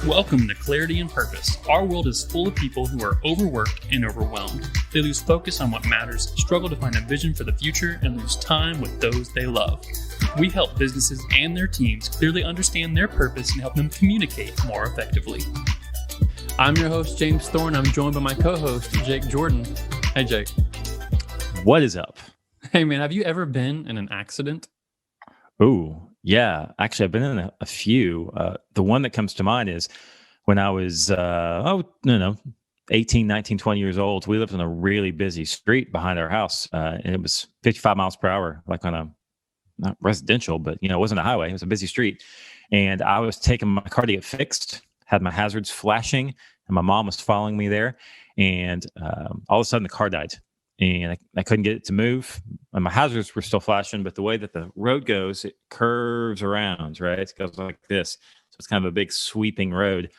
Welcome to Clarity and Purpose. Our world is full of people who are overworked and overwhelmed. They lose focus on what matters, struggle to find a vision for the future, and lose time with those they love. We help businesses and their teams clearly understand their purpose and help them communicate more effectively. I'm your host, James Thorne. I'm joined by my co-host, Jake Jordan. Hey, Jake. What is up? Hey, man, have you ever been in an accident? Oh, yeah. Actually, I've been in a few. The one that comes to mind is when I was, 18, 19, 20 years old. We lived on a really busy street behind our house, and it was 55 miles per hour, like on a, not residential, but, it wasn't a highway. It was a busy street. And I was taking my car to get fixed, had my hazards flashing, and my mom was following me there. And all of a sudden, the car died. And I couldn't get it to move. And my hazards were still flashing, but the way that the road goes, it curves around, right? It goes like this. So it's kind of a big sweeping road.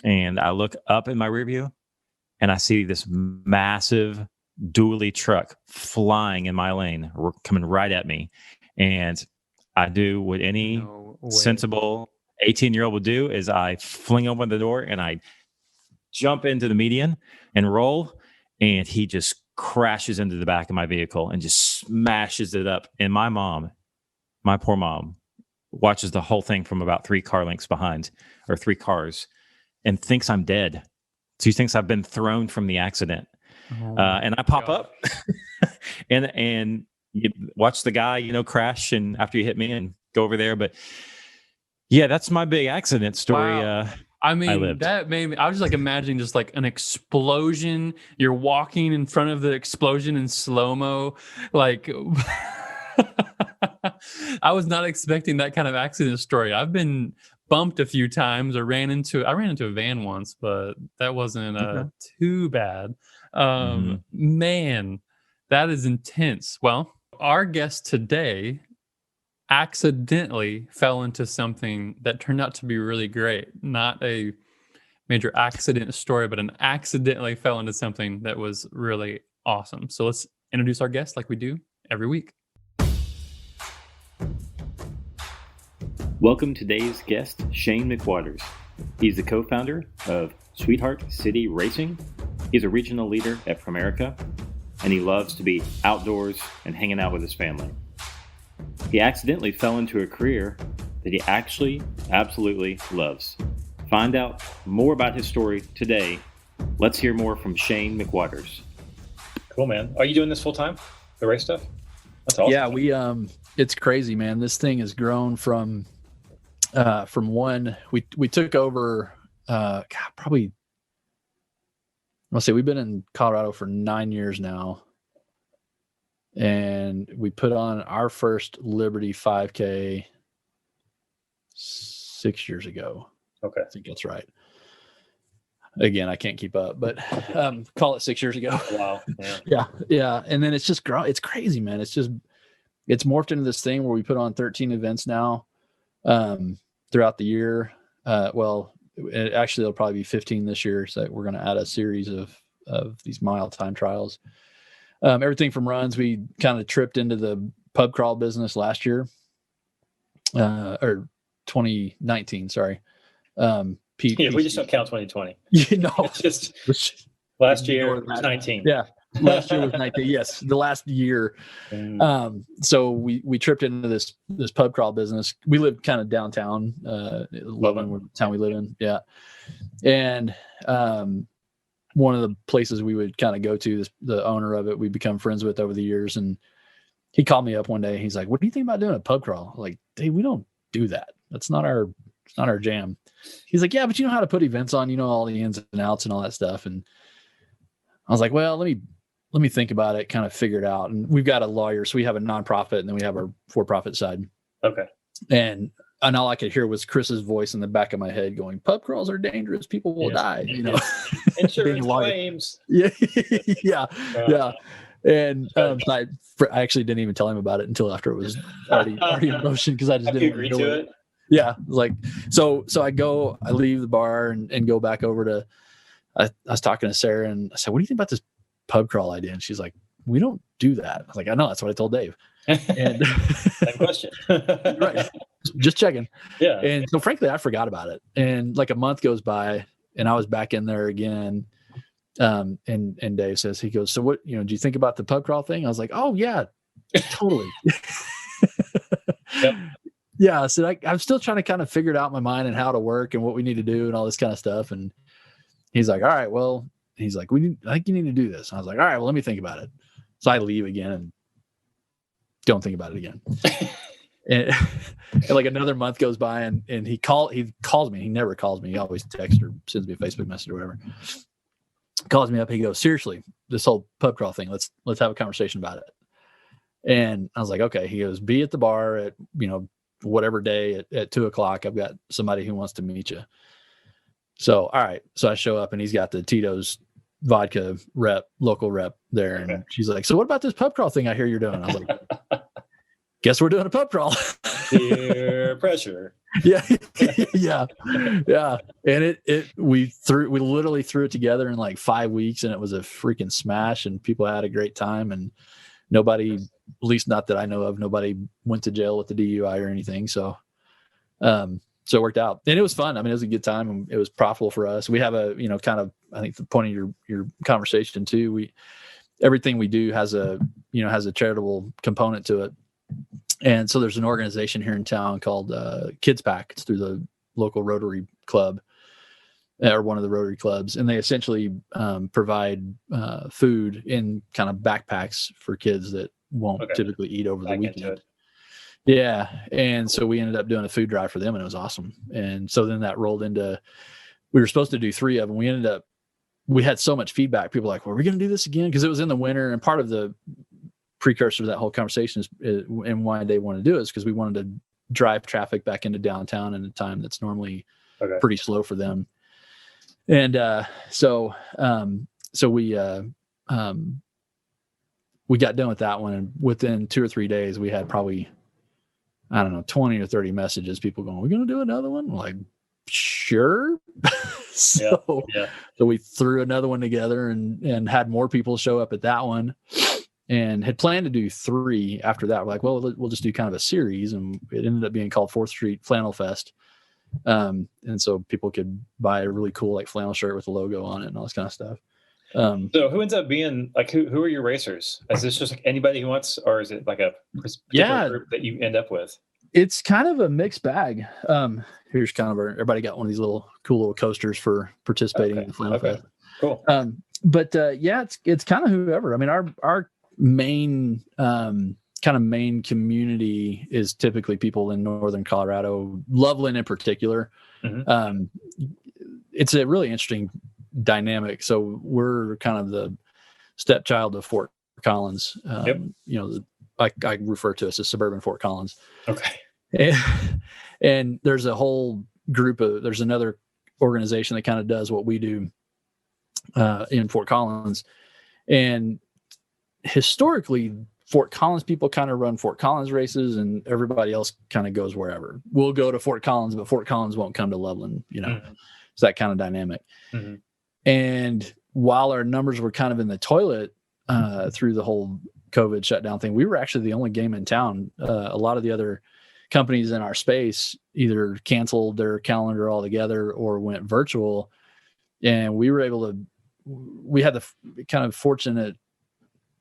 And I look up in my rear view and I see this massive dually truck flying in my lane, coming right at me. And I do what any sensible 18-year-old would do is I fling open the door and I jump into the median and roll. And he just crashes into the back of my vehicle and just smashes it up. And my mom, my poor mom, watches the whole thing from about 3 car lengths behind, or 3 cars, and thinks I'm dead. She thinks I've been thrown from the accident. And I pop up and you watch the guy, crash and after you hit me and go over there. But yeah, that's my big accident story. Wow. That made me, I was just like imagining just like an explosion. You're walking in front of the explosion in slow-mo. Like, I was not expecting that kind of accident story. I've been bumped a few times or I ran into a van once, but that wasn't too bad. Man, that is intense. Well, our guest today accidentally fell into something that turned out to be really great. Not a major accident story, but an accidentally fell into something that was really awesome. So let's introduce our guest like we do every week. Welcome today's guest, Shane McWatters. He's the co-founder of Sweetheart City Racing. He's a regional leader at Primerica, and he loves to be outdoors and hanging out with his family. He accidentally fell into a career that he actually absolutely loves. Find out more about his story today. Let's hear more from Shane McWatters. Cool, man. Are you doing this full time? The race stuff? That's awesome. Yeah, it's crazy, man. This thing has grown from one. We took over. Probably. I'll say we've been in Colorado for 9 years now. And we put on our first Liberty 5K 6 years ago. Okay. I think that's right. Again, I can't keep up, but call it 6 years ago. Wow. Yeah. Yeah. And then it's just it's crazy, man. It's morphed into this thing where we put on 13 events now throughout the year. It'll probably be 15 this year. So we're going to add a series of these mile time trials. Everything from runs. We kind of tripped into the pub crawl business last year, or 2019. Sorry. We just don't count 2020. Just last year was 19. Yeah. Last year was 19. Yes. The last year. So we tripped into this pub crawl business. We live kind of downtown, Loveland, the town we live in. Yeah. And, one of the places we would kind of go to, the owner of it, we become friends with over the years. And he called me up one day. He's like, "What do you think about doing a pub crawl?" I'm like, "Hey, we don't do that. That's not our jam." He's like, "Yeah, but you know how to put events on, all the ins and outs and all that stuff." And I was like, "Well, let me think about it, kind of figure it out." And we've got a lawyer. So we have a nonprofit and then we have our for-profit side. Okay. And all I could hear was Chris's voice in the back of my head going, "Pub crawls are dangerous. People will die." Insurance claims. Yeah. Yeah. And I actually didn't even tell him about it until after it was already in motion because I just didn't agree to it. Yeah. Like, so I leave the bar and go back over to, I was talking to Sarah and I said, "What do you think about this pub crawl idea?" And she's like, "We don't do that." I was like, "I know. That's what I told Dave." And same question. Right. Just checking. Yeah. And so frankly, I forgot about it. And like a month goes by and I was back in there again. And Dave says, he goes, so what, do you think about the pub crawl thing? I was like, oh yeah, totally. Yep. Yeah. So I'm still trying to kind of figure it out in my mind and how to work and what we need to do and all this kind of stuff. And he's like, all right, well, he's like, I think you need to do this. And I was like, all right, well, let me think about it. So I leave again and don't think about it again. and like another month goes by and he calls me. He never calls me. He always texts or sends me a Facebook message or whatever. Calls me up. He goes, seriously, this whole pub crawl thing, let's have a conversation about it. And I was like, okay. He goes, be at the bar at, whatever day at 2:00. I've got somebody who wants to meet you. So, all right. So I show up and he's got the Tito's vodka local rep there. Okay. And she's like, so what about this pub crawl thing I hear you're doing? I was like, guess we're doing a pub crawl. Peer pressure. Yeah. Yeah. And we literally threw it together in like 5 weeks and it was a freaking smash and people had a great time and nobody, at least not that I know of, nobody went to jail with the DUI or anything. So it worked out and it was fun. I mean, it was a good time and it was profitable for us. We have a, kind of, I think the point of your conversation too, everything we do has a charitable component to it. And so there's an organization here in town called Kids Pack. It's through the local Rotary Club or one of the Rotary Clubs. And they essentially provide food in kind of backpacks for kids that won't typically eat over the weekend. Yeah. And so we ended up doing a food drive for them and it was awesome. And so then that rolled into, we were supposed to do 3 of them. We had so much feedback. People were like, well, are we going to do this again? Because it was in the winter. And part of the precursor to that whole conversation is and why they want to do it is because we wanted to drive traffic back into downtown in a time that's normally pretty slow for them. And so we got done with that one. And within 2 or 3 days, we had probably, 20 or 30 messages, people going, we're going to do another one? I'm like, sure. So we threw another one together and had more people show up at that one and had planned to do 3 after that. We're like, well, we'll just do kind of a series. And it ended up being called 4th Street Flannel Fest. And so people could buy a really cool like flannel shirt with a logo on it and all this kind of stuff. So who ends up being like, who are your racers? Is this just like anybody who wants, or is it like a particular group that you end up with? It's kind of a mixed bag. Here's kind of everybody got one of these cool little coasters for participating in the Flannel Fest. Cool. But it's kind of whoever. I mean, our main kind of main community is typically people in northern Colorado, Loveland in particular. Mm-hmm. It's a really interesting dynamic. So we're kind of the stepchild of Fort Collins. I refer to us as suburban Fort Collins. Okay. And there's a whole there's another organization that kind of does what we do in Fort Collins. And historically, Fort Collins people kind of run Fort Collins races and everybody else kind of goes wherever. We'll go to Fort Collins, but Fort Collins won't come to Loveland, Mm-hmm. It's that kind of dynamic. Mm-hmm. And while our numbers were kind of in the toilet through the whole COVID shutdown thing, we were actually the only game in town. A lot of the other companies in our space either canceled their calendar altogether or went virtual. And we were able to, we had the kind of fortunate,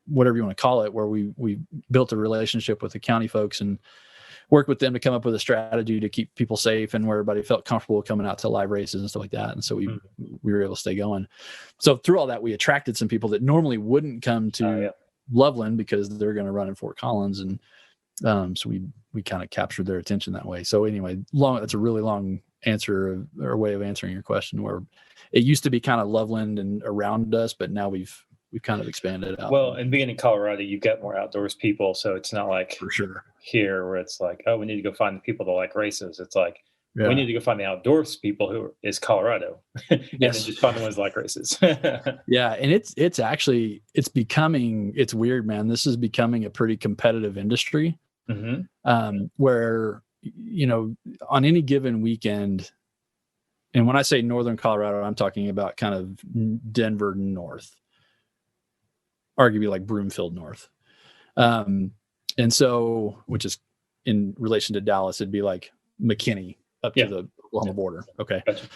whatever you want to call it, where we built a relationship with the county folks and worked with them to come up with a strategy to keep people safe and where everybody felt comfortable coming out to live races and stuff like that. And so we were able to stay going. So through all that, we attracted some people that normally wouldn't come to Loveland because they're going to run in Fort Collins. And so we kind of captured their attention that way. So anyway, that's a really long answer or way of answering your question, where it used to be kind of Loveland and around us, but now we've kind of expanded out. Well, and being in Colorado, you get more outdoors people. So it's not like for sure here where it's like, oh, we need to go find the people that like races. It's like, we need to go find the outdoors people who is Colorado and then just find the ones that like races. Yeah. And it's actually, it's weird, man. This is becoming a pretty competitive industry where, on any given weekend, and when I say northern Colorado, I'm talking about kind of Denver north, arguably like Broomfield north. And so, which is in relation to Dallas, it'd be like McKinney up to the Oklahoma border. Okay. Gotcha.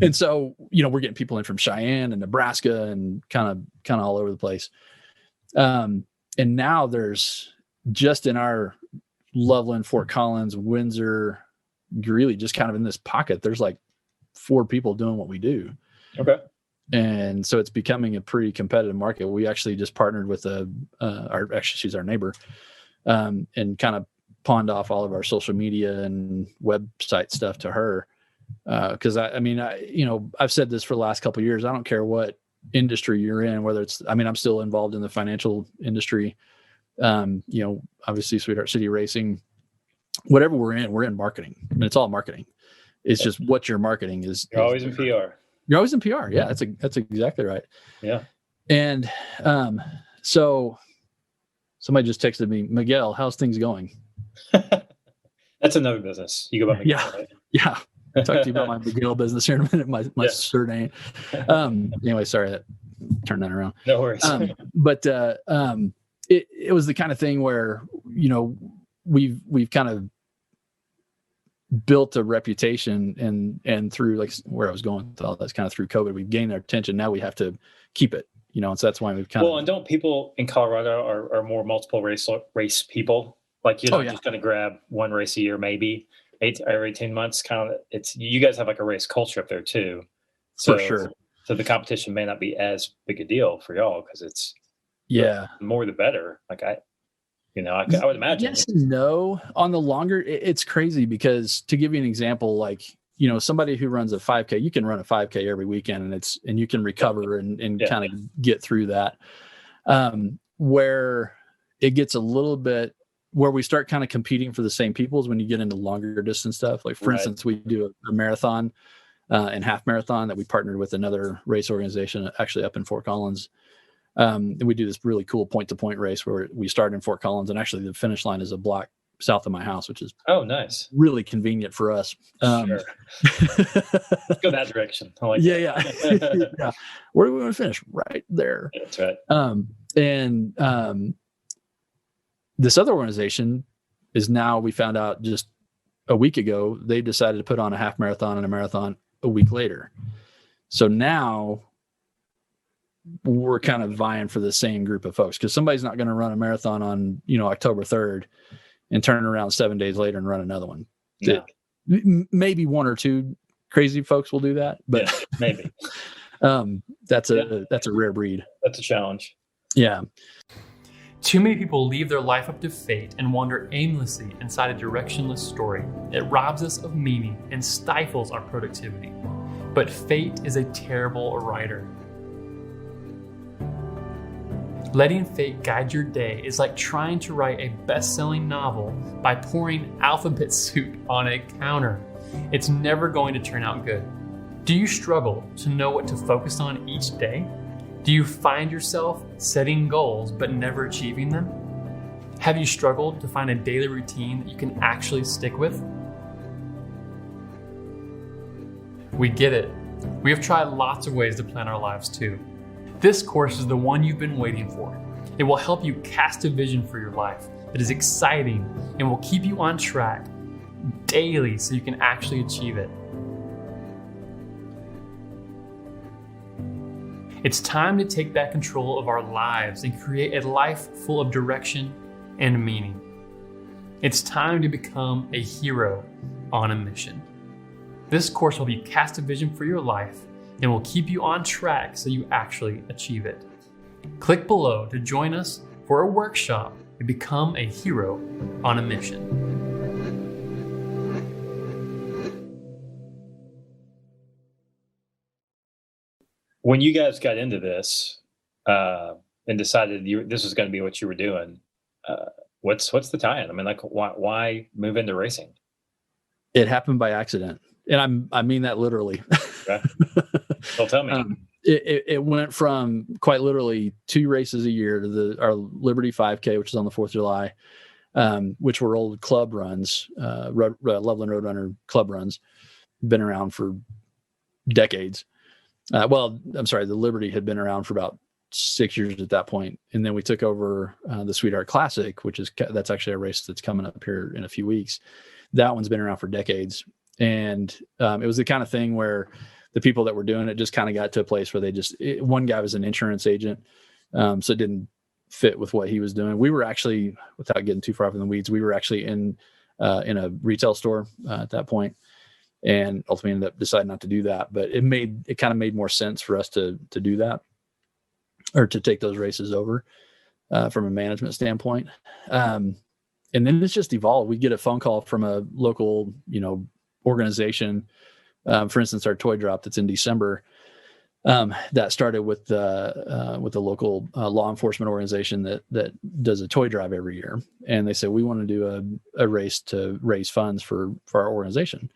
And so, we're getting people in from Cheyenne and Nebraska and kind of all over the place. And now there's just in our Loveland, Fort Collins, Windsor, Greeley, just kind of in this pocket, there's like 4 people doing what we do. Okay. And so it's becoming a pretty competitive market. We actually just partnered with she's our neighbor, and kind of pawned off all of our social media and website stuff to her. Cause I've said this for the last couple of years. I don't care what industry you're in, whether it's, I'm still involved in the financial industry. Obviously Sweetheart City Racing, whatever we're in marketing. It's all marketing. It's just what your marketing is. You're always in PR. You're always in PR. Yeah, that's exactly right. Yeah. And so somebody just texted me, Miguel, how's things going? That's another business. You go by Miguel, right? Yeah. I'll talk to you about my Miguel business here in a minute, my surname. Anyway, sorry that turned that around. No worries. But it was the kind of thing where, we've kind of built a reputation and through like where I was going with all that's kind of through COVID, we've gained their attention. Now we have to keep it, and so that's why we've and don't people in Colorado are more multiple race people? Like you're not just going to grab one race a year, maybe 18 months. Kind of, you guys have like a race culture up there too. So, for sure. So the competition may not be as big a deal for y'all because it's the more the better. Like I would imagine. Yes and no. On the longer, it's crazy because to give you an example, like, somebody who runs a 5K, you can run a 5K every weekend and you can recover and kind of get through that. Where it gets a little bit where we start kind of competing for the same people is when you get into longer distance stuff. Like for instance, we do a marathon and half marathon that we partnered with another race organization actually up in Fort Collins. And we do this really cool point-to-point race where we start in Fort Collins, and actually the finish line is a block south of my house, which is nice, really convenient for us. Sure. Let's go that direction. I like that. Yeah. Where do we want to finish? Right there. That's right. And this other organization is now, we found out just a week ago, they decided to put on a half marathon and a marathon a week later. So now we're kind of vying for the same group of folks, because somebody's not going to run a marathon on, October 3rd and turn around 7 days later and run another one. No. Maybe 1 or 2 crazy folks will do that, but maybe that's a rare breed. That's a challenge. Yeah. Too many people leave their life up to fate and wander aimlessly inside a directionless story. It robs us of meaning and stifles our productivity. But fate is a terrible writer. Letting fate guide your day is like trying to write a best-selling novel by pouring alphabet soup on a counter. It's never going to turn out good. Do you struggle to know what to focus on each day? Do you find yourself setting goals but never achieving them? Have you struggled to find a daily routine that you can actually stick with? We get it. We have tried lots of ways to plan our lives too. This course is the one you've been waiting for. It will help you cast a vision for your life that is exciting and will keep you on track daily so you can actually achieve it. It's time to take back control of our lives and create a life full of direction and meaning. It's time to become a hero on a mission. This course will help you cast a vision for your life and will keep you on track so you actually achieve it. Click below to join us for a workshop to become a hero on a mission. When you guys got into this and decided this was going to be what you were doing, what's the tie-in? I mean, like, why move into racing? It happened by accident, and I mean that literally. Okay. Well, tell me. It went from quite literally 2 races a year to our Liberty 5K, which is on the 4th of July, which were old club runs, Loveland Roadrunner club runs, been around for decades. The Liberty had been around for about 6 years at that point. And then we took over the Sweetheart Classic, that's actually a race that's coming up here in a few weeks. That one's been around for decades. And it was the kind of thing where the people that were doing it just kind of got to a place where one guy was an insurance agent. So it didn't fit with what he was doing. We were actually, without getting too far up in the weeds, we were actually in a retail store at that point, and ultimately ended up deciding not to do that. But it kind of made more sense for us to do that, or to take those races over from a management standpoint. And then it's just evolved. We get a phone call from a local, organization. For instance, our toy drop that's in December, that started with the local law enforcement organization that does a toy drive every year. And they said, we want to do a race to raise funds for our organization.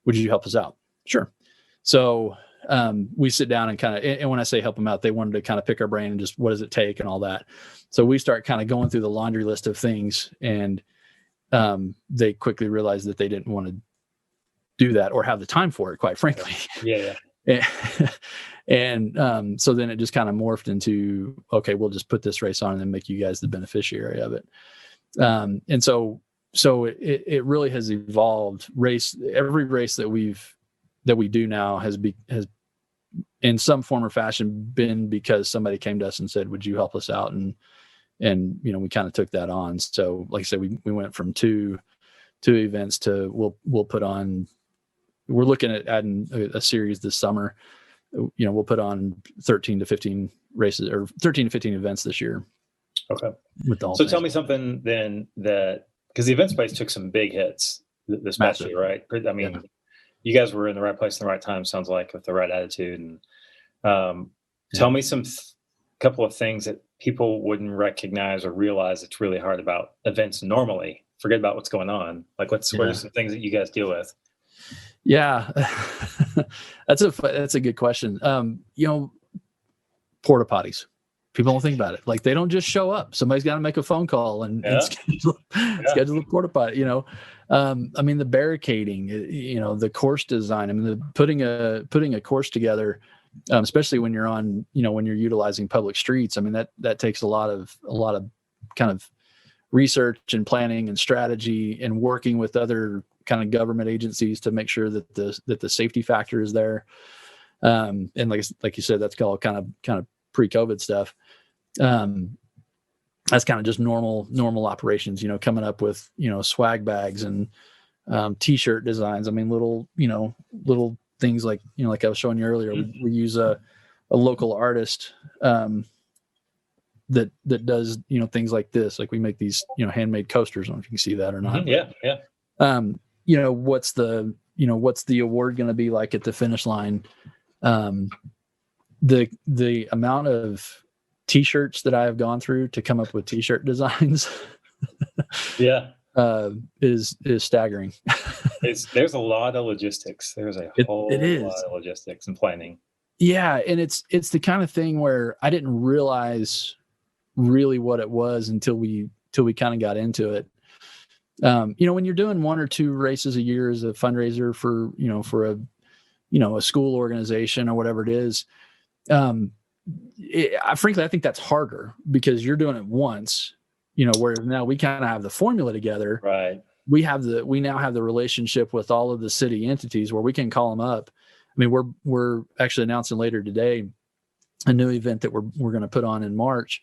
Would you help us out? Sure. So we sit down and and when I say help them out, they wanted to kind of pick our brain and just what does it take and all that. So we start kind of going through the laundry list of things, and they quickly realized that they didn't want to do that or have the time for it, quite frankly. Yeah. And so then it just kind of morphed into, okay, we'll just put this race on and then make you guys the beneficiary of it. And so it really has evolved. Every race that we do now has in some form or fashion been because somebody came to us and said, would you help us out? And we kind of took that on. So like I said, we went from two events to we'll put on, we're looking at adding a series this summer. We'll put on 13 to 15 races, or 13 to 15 events this year. Okay. So tell me something then, that because the event space took some big hits this past year, right? I mean, you guys were in the right place in the right time, sounds like, with the right attitude. And tell me couple of things that people wouldn't recognize or realize it's really hard about events normally. Forget about what's going on. Like what are some things that you guys deal with? Yeah, that's a good question. Porta-Potties. People don't think about it. Like, they don't just show up. Somebody's got to make a phone call and schedule the porta-potty. I mean, the barricading. The course design. I mean, putting a course together, especially when you're on, when you're utilizing public streets. I mean, that takes a lot of kind of research and planning and strategy, and working with other kind of government agencies to make sure that the safety factor is there. And like you said, that's all kind of pre-COVID stuff. That's kind of just normal operations, coming up with, swag bags and t-shirt designs. I mean, little things like I was showing you earlier, we use a local artist that does, things like this. Like, we make these, handmade coasters. I don't know if you can see that or not. Yeah. What's the award going to be like at the finish line? The amount of t-shirts that I have gone through to come up with t-shirt designs is staggering. There's a lot of logistics. There's a whole lot of logistics and planning. Yeah. And it's the kind of thing where I didn't realize really what it was until we kind of got into it. When you're doing one or two races a year as a fundraiser for a school organization or whatever it is, frankly, I think that's harder because you're doing it once, where now we kind of have the formula together. Right. We now have the relationship with all of the city entities where we can call them up. I mean, we're actually announcing later today a new event that we're going to put on in March.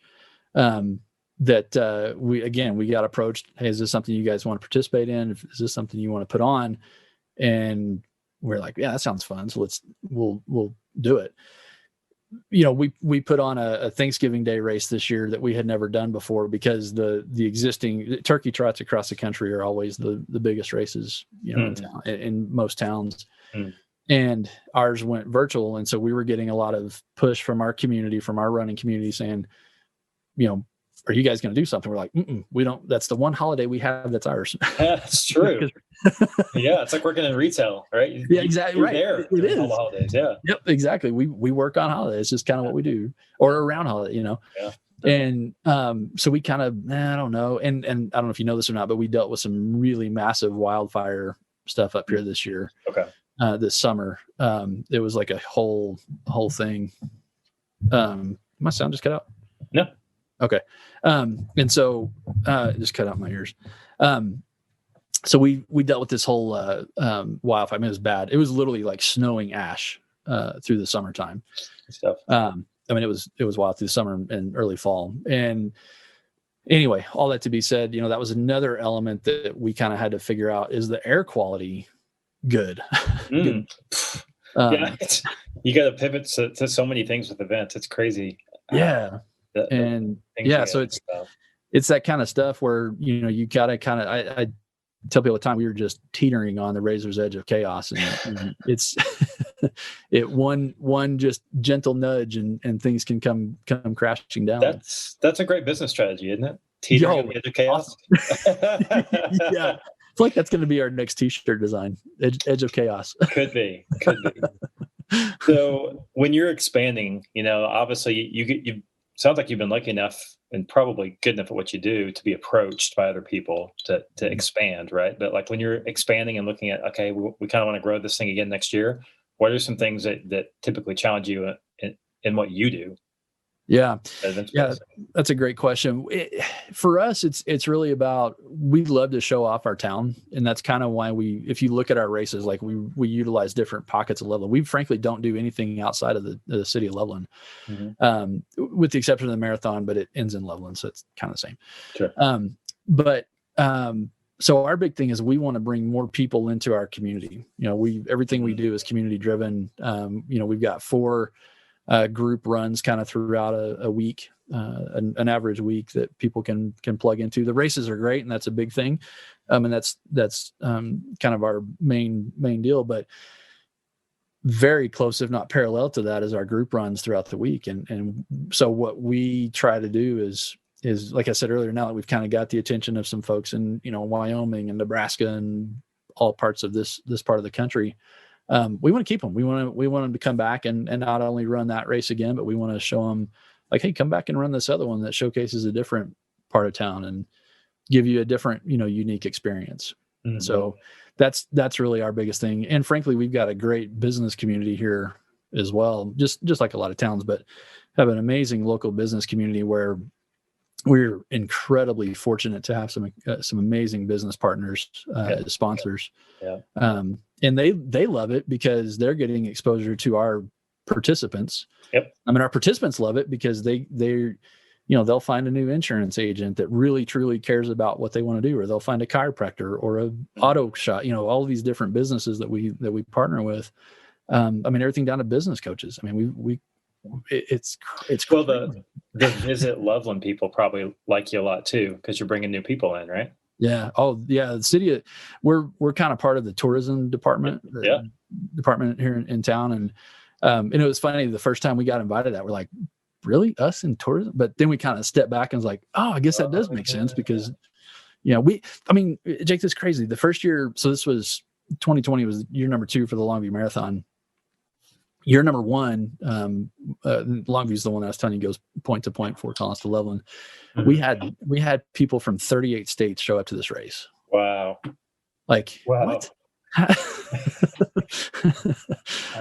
That we got approached. Hey, is this something you guys want to participate in? Is this something you want to put on? And we're like, yeah, that sounds fun. So we'll do it. We put on a Thanksgiving Day race this year that we had never done before, because the existing turkey trots across the country are always the biggest races, in most towns. And ours went virtual. And so we were getting a lot of push from our community, from our running community, saying, are you guys going to do something? We're like, we don't. That's the one holiday we have that's ours. That's true. Yeah, it's like working in retail, right? Yeah, exactly. You're right. There it is. All the holidays. Yeah. Yep. Exactly. We work on holidays. It's just kind of what we do, or around holiday, Yeah. And so we kind of, I don't know, and I don't know if you know this or not, but we dealt with some really massive wildfire stuff up here this year. Okay. This summer, it was like a whole thing. My sound just cut out? No. Okay. And so just cut out my ears. So we dealt with this whole wildfire. I mean, it was bad. It was literally like snowing ash through the summertime. Stuff. I mean, it was wild through the summer and early fall. And anyway, all that to be said, that was another element that we kind of had to figure out: is the air quality good? Yeah, you got to pivot to so many things with events. It's crazy. Yeah. So it's that kind of stuff where, you gotta kind of, I tell people all the time, we were just teetering on the razor's edge of chaos, and it's one just gentle nudge and things can come crashing down. That's a great business strategy, isn't it? Teetering on the edge of chaos. Awesome. Yeah. I feel like that's going to be our next t-shirt design. Edge of chaos. Could be. So when you're expanding, obviously you sounds like you've been lucky enough and probably good enough at what you do to be approached by other people to expand, right? But like when you're expanding and looking at, okay, we kind of want to grow this thing again next year, what are some things that typically challenge you in what you do? Yeah, that's a great question. For us, it's really about, we love to show off our town, and that's kind of why if you look at our races, like we utilize different pockets of Loveland. We frankly don't do anything outside of the city of Loveland, with the exception of the marathon, but it ends in Loveland, so it's kind of the same. Sure. So our big thing is we want to bring more people into our community. Everything we do is community driven. We've got 4 group runs kind of throughout a week, an average week that people can plug into. The races are great, and that's a big thing. And that's kind of our main deal, but very close, if not parallel to that, is our group runs throughout the week. And so what we try to do is like I said earlier, now that we've kind of got the attention of some folks in, Wyoming and Nebraska and all parts of this part of the country, we want to keep them. We want them to come back and not only run that race again, but we want to show them like, hey, come back and run this other one that showcases a different part of town and give you a different, unique experience. Mm-hmm. So that's really our biggest thing. And frankly, we've got a great business community here as well, just like a lot of towns, but have an amazing local business community where we're incredibly fortunate to have some amazing business partners as sponsors. Yeah. And they love it because they're getting exposure to our participants. Yep. I mean, our participants love it because they'll find a new insurance agent that really truly cares about what they want to do, or they'll find a chiropractor or a auto shop, all of these different businesses that we partner with. I mean, everything down to business coaches. I mean, it's well, the Visit Loveland people probably like you a lot too, because you're bringing new people in, right? Yeah. Oh, yeah. The city, we're kind of part of the tourism department. Department here in town, and it was funny the first time we got invited. That we're like, really, us in tourism? But then we kind of stepped back and was like, oh, I guess that does make sense because, Jake, this is crazy. The first year, so this was 2020 was year number 2 for the Longview Marathon. Year number 1, Longview is the one I was telling you goes point to point, Fort Collins to Loveland. Mm-hmm. We had people from 38 states show up to this race. Wow. Like, wow. What? I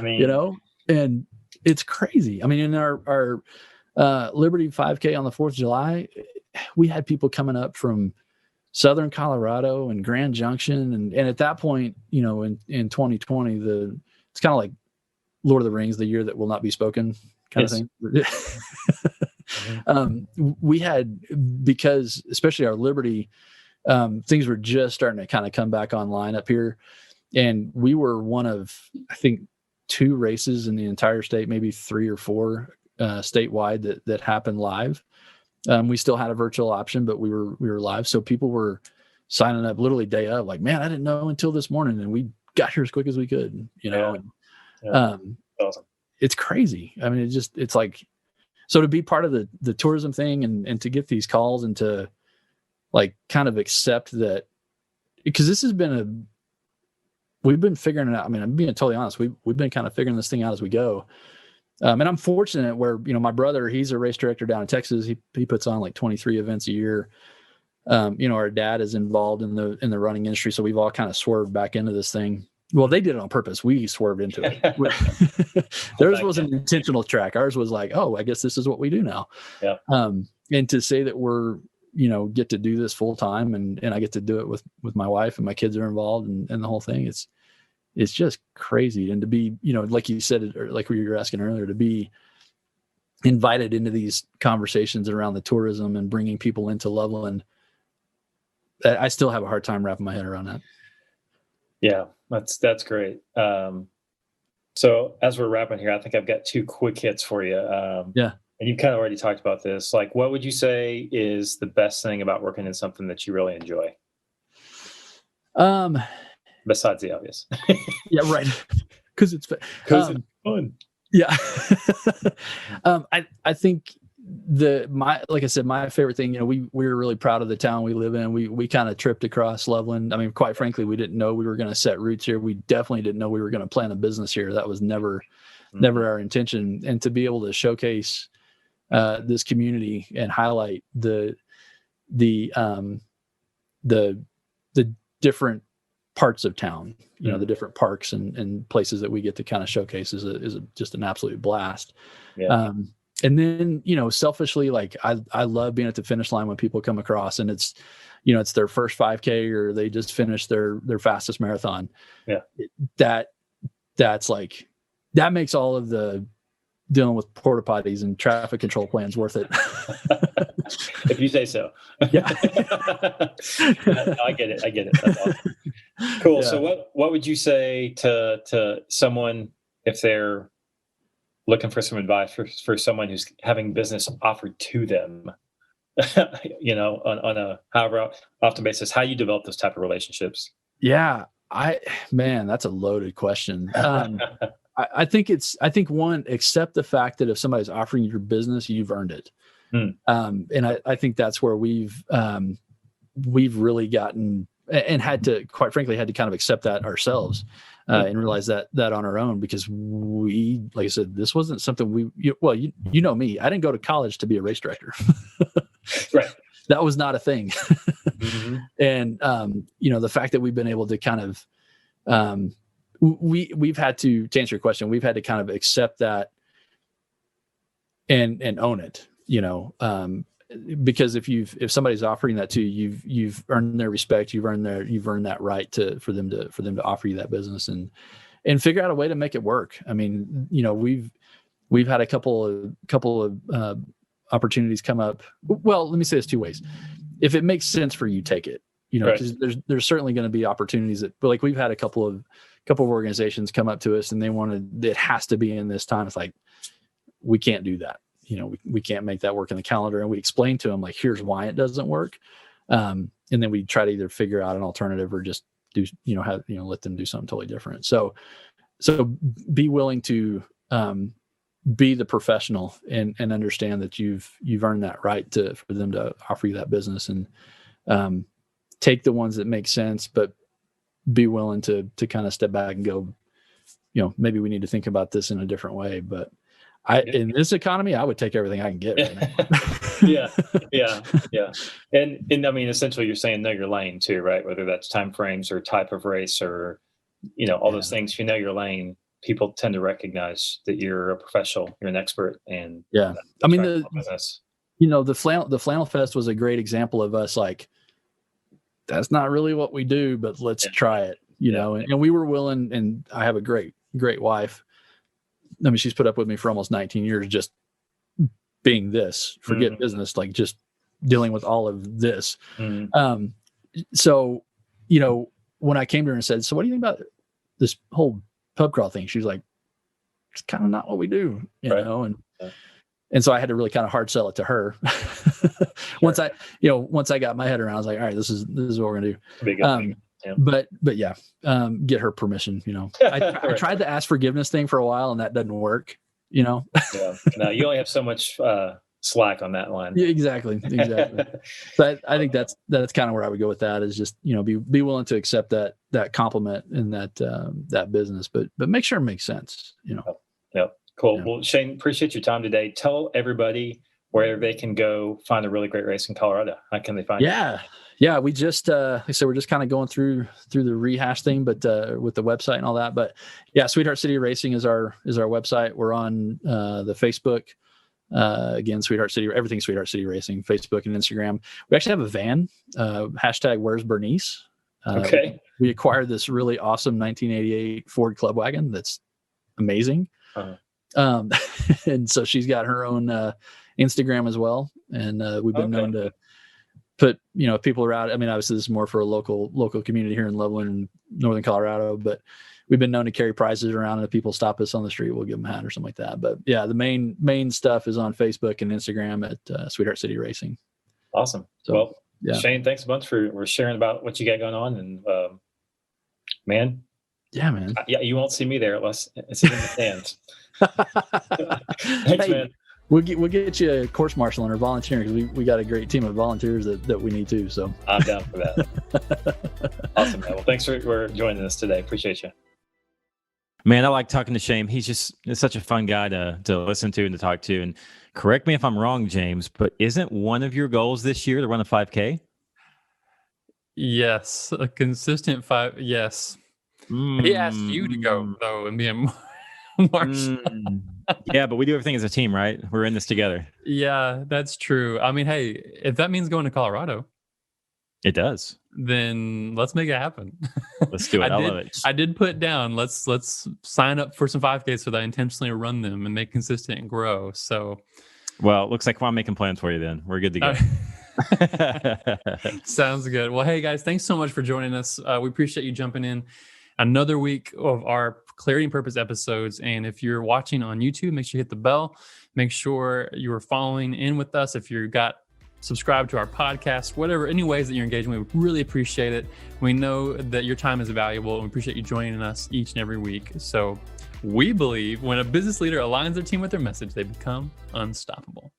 mean, and it's crazy. I mean, in our Liberty 5K on the 4th of July, we had people coming up from Southern Colorado and Grand Junction. And at that point, in 2020, it's kind of like Lord of the Rings, the year that will not be spoken kind of thing. We had, because especially our Liberty, things were just starting to kind of come back online up here. And we were one of, I think, 2 races in the entire state, maybe 3 or 4 statewide that happened live. We still had a virtual option, but we were live. So people were signing up literally day of, like, man, I didn't know until this morning, and we got here as quick as we could, Yeah. Awesome. It's crazy. I mean, it's like, so to be part of the tourism thing and to get these calls and to like kind of accept that, because this has been we've been figuring it out. I mean, I'm being totally honest. We've been kind of figuring this thing out as we go. And I'm fortunate where, my brother, he's a race director down in Texas. He puts on like 23 events a year. Our dad is involved in the running industry. So we've all kind of swerved back into this thing. Well, they did it on purpose. We swerved into it. Theirs was an intentional track. Ours was like, oh, I guess this is what we do now. Yeah. And to say that we're, get to do this full time and I get to do it with my wife and my kids are involved and the whole thing, it's just crazy. And to be, like you said, or like you were asking earlier, to be invited into these conversations around the tourism and bringing people into Loveland, I still have a hard time wrapping my head around that. Yeah, that's great. So as we're wrapping here, I think I've got 2 quick hits for you. Yeah. And you've kind of already talked about this. Like, what would you say is the best thing about working in something that you really enjoy? Besides the obvious. Yeah, right. Because it's fun. Yeah. I think like I said, my favorite thing, we were really proud of the town we live in. We kind of tripped across Loveland. I mean, quite frankly, we didn't know we were going to set roots here. We definitely didn't know we were going to plant a business here. That was never our intention. And to be able to showcase this community and highlight the different parts of town, the different parks and places that we get to kind of showcase is just an absolute blast. Yeah. And then, selfishly, like I love being at the finish line when people come across and it's, it's their first 5K or they just finished their fastest marathon. Yeah. That's like, that makes all of the dealing with porta-potties and traffic control plans worth it. If you say so. Yeah. I get it. That's awesome. Cool. Yeah. So what would you say to someone if they're looking for some advice for someone who's having business offered to them, on a however often basis, how you develop those type of relationships? Yeah, that's a loaded question. I think one, accept the fact that if somebody's offering you your business, you've earned it. And I think that's where we've really gotten and had to, quite frankly, kind of accept that ourselves and realize that on our own, because we, like I said, this wasn't something you know me, I didn't go to college to be a race director. Right. That was not a thing. Mm-hmm. And, the fact that we've been able to kind of, we've had to answer your question, we've had to kind of accept that and own it, because if somebody's offering that to you, you've earned their respect, you've earned that right for them to offer you that business and figure out a way to make it work. I mean, we've had a couple of opportunities come up. Well, let me say this 2 ways. If it makes sense for you, take it, because there's certainly going to be opportunities that, but like we've had a couple of organizations come up to us and it has to be in this time. It's like, we can't do that. We can't make that work in the calendar. And we explain to them, like, here's why it doesn't work. And then we try to either figure out an alternative or just do, let them do something totally different. So be willing to be the professional and understand that you've earned that right for them to offer you that business, and take the ones that make sense, but be willing to kind of step back and go, maybe we need to think about this in a different way. But in this economy, I would take everything I can get right now. Yeah. And I mean, essentially you're saying know your lane too, right? Whether that's time frames or type of race or, all those things. If you know your lane, people tend to recognize that you're a professional, you're an expert. And I mean, the Flannel Fest was a great example of us, like, that's not really what we do, but let's try it, and we were willing. And I have a great wife. I mean, she's put up with me for almost 19 years, just being this, forget business, like just dealing with all of this. So, when I came to her and said, so what do you think about this whole pub crawl thing? She was like, it's kind of not what we do, and so I had to really kind of hard sell it to her. Once I got my head around, I was like, all right, this is what we're going to do. But get her permission, I tried to ask forgiveness thing for a while and that doesn't work, No, you only have so much slack on that line. Yeah, exactly. So I think that's kind of where I would go with that, is just, be willing to accept that compliment and that business, but make sure it makes sense, Yep. Cool. Yeah. Well, Shane, appreciate your time today. Tell everybody where they can go find a really great race in Colorado. How can they find it? Yeah, we just like I said, we're just kind of going through the rehash thing, but with the website and all that. But yeah, Sweetheart City Racing is our website. We're on the Facebook. Again, Sweetheart City, everything Sweetheart City Racing, Facebook and Instagram. We actually have a van, hashtag Where's Bernice. Okay. We acquired this really awesome 1988 Ford Club Wagon that's amazing. Uh-huh. And so she's got her own Instagram as well. And we've been known to put, if people are out, I mean, obviously this is more for a local community here in Loveland and Northern Colorado, but we've been known to carry prizes around, and if people stop us on the street, we'll give them a hat or something like that. But yeah, the main stuff is on Facebook and Instagram at Sweetheart City Racing. Awesome. So, well, yeah. Shane, thanks a bunch for sharing about what you got going on. And man. Yeah, man. Yeah, you won't see me there unless it's in the stands. Thanks, man. We'll get you a course marshal or volunteering, because we got a great team of volunteers that we need too. So I'm down for that. Awesome, man. Well, thanks for joining us today. Appreciate you. Man, I like talking to Shane. He's such a fun guy to listen to and to talk to. And correct me if I'm wrong, James, but isn't one of your goals this year to run a 5K? Yes, a consistent 5. Yes. He asked you to go though and be a marshal. Yeah, but we do everything as a team, right? We're in this together. Yeah, that's true. I mean, hey, if that means going to Colorado, it does. Then let's make it happen. Let's do it. I love it. I did put down, let's sign up for some 5Ks so that I intentionally run them and make consistent and grow. So, well, it looks like I'm making plans for you then. We're good to go. Sounds good. Well, hey guys, thanks so much for joining us. We appreciate you jumping in. Another week of our Clarity and Purpose episodes. And if you're watching on YouTube, make sure you hit the bell. Make sure you're following in with us. If you got subscribe to our podcast, whatever, any ways that you're engaging, we really appreciate it. We know that your time is valuable, and we appreciate you joining us each and every week. So we believe when a business leader aligns their team with their message, they become unstoppable.